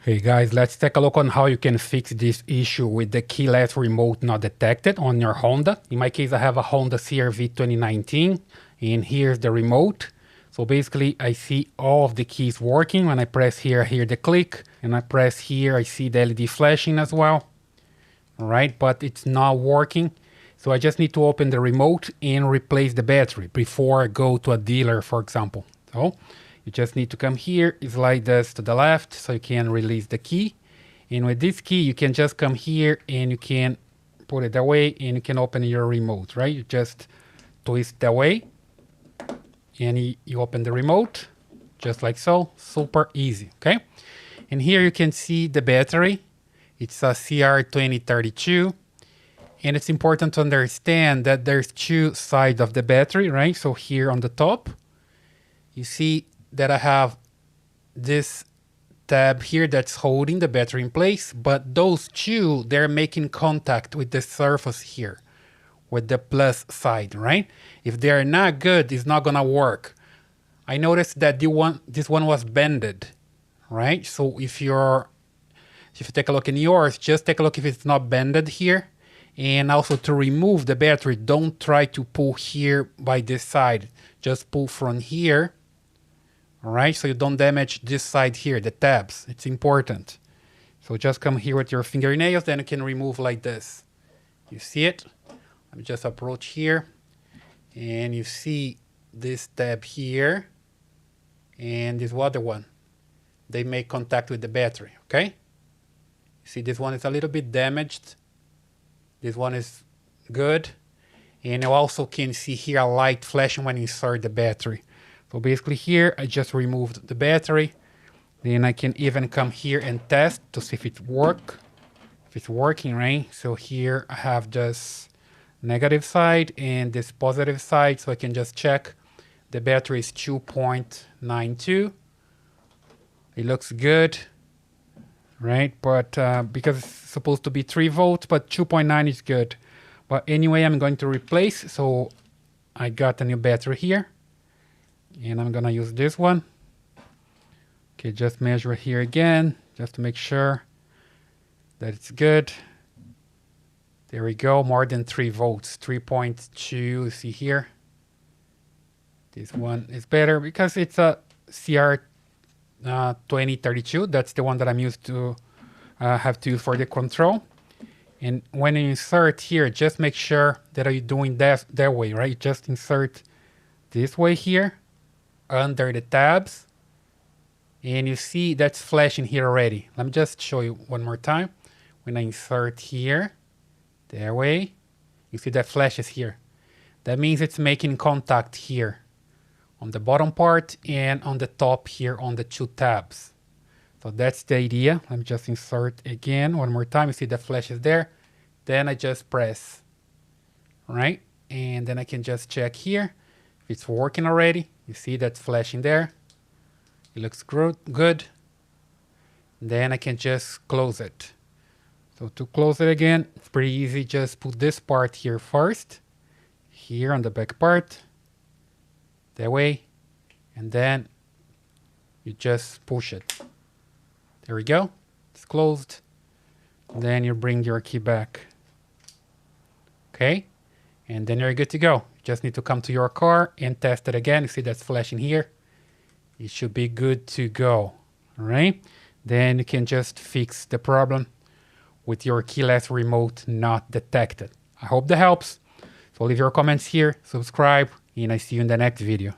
Hey guys, let's take a look on how you can fix this issue with the keyless remote not detected on your Honda. In my case, I have a Honda CRV 2019 and here's the remote. So basically I see all of the keys working. When I press here, I hear the click, and I press here, I see the LED flashing as well. All right, but it's not working. So I just need to open the remote and replace the battery before I go to a dealer, for example. So you just need to come here, slide this to the left so you can release the key. And with this key, you can just come here and you can put it away and you can open your remote, right? You just twist it away and you open the remote just like so. Super easy, okay? And here you can see the battery. It's a CR2032. And it's important to understand that there's two sides of the battery, right? So here on the top, you see that I have this tab here that's holding the battery in place, but those two, they're making contact with the surface here, with the plus side, right? If they're not good, it's not gonna work. I noticed that this one was bended, right? So if you take a look in yours, just take a look if it's not bended here. And also to remove the battery, don't try to pull here by this side. Just pull from here. All right, so you don't damage this side here, the tabs. It's important. So just come here with your fingernails, then you can remove like this. You see it? Let me just approach here. And you see this tab here and this other one. They make contact with the battery, okay? You see this one is a little bit damaged. This one is good. And you also can see here a light flashing when you insert the battery. So basically here, I just removed the battery. Then I can even come here and test to see if it's working, right? So here I have this negative side and this positive side. So I can just check. The battery is 2.92. It looks good, right? But because it's supposed to be 3 volts, but 2.9 is good. But anyway, I'm going to replace. So I got a new battery here. And I'm gonna use this one. Okay, just measure here again, just to make sure that it's good. There we go, more than 3 volts, 3.2, see here. This one is better because it's a CR2032. That's the one that I'm used to have to use for the control. And when you insert here, just make sure that you're doing that way, right? Just insert this way here, under the tabs, and you see that's flashing here already. Let me just show you one more time. When I insert here, that way, you see that flashes here. That means it's making contact here on the bottom part and on the top here on the 2 tabs. So that's the idea. Let me just insert again one more time. You see the flashes there. Then I just press, right? And then I can just check here if it's working already. You see that's flashing there. It looks good. Then I can just close it. So to close it again, it's pretty easy. Just put this part here first, here on the back part, that way, and then you just push it. There we go. It's closed. Then you bring your key back. Okay, and then you're good to go. Just need to come to your car and test it again. You see that's flashing here. It should be good to go. All right. Then you can just fix the problem with your keyless remote not detected. I hope that helps. So leave your comments here, subscribe, and I see you in the next video.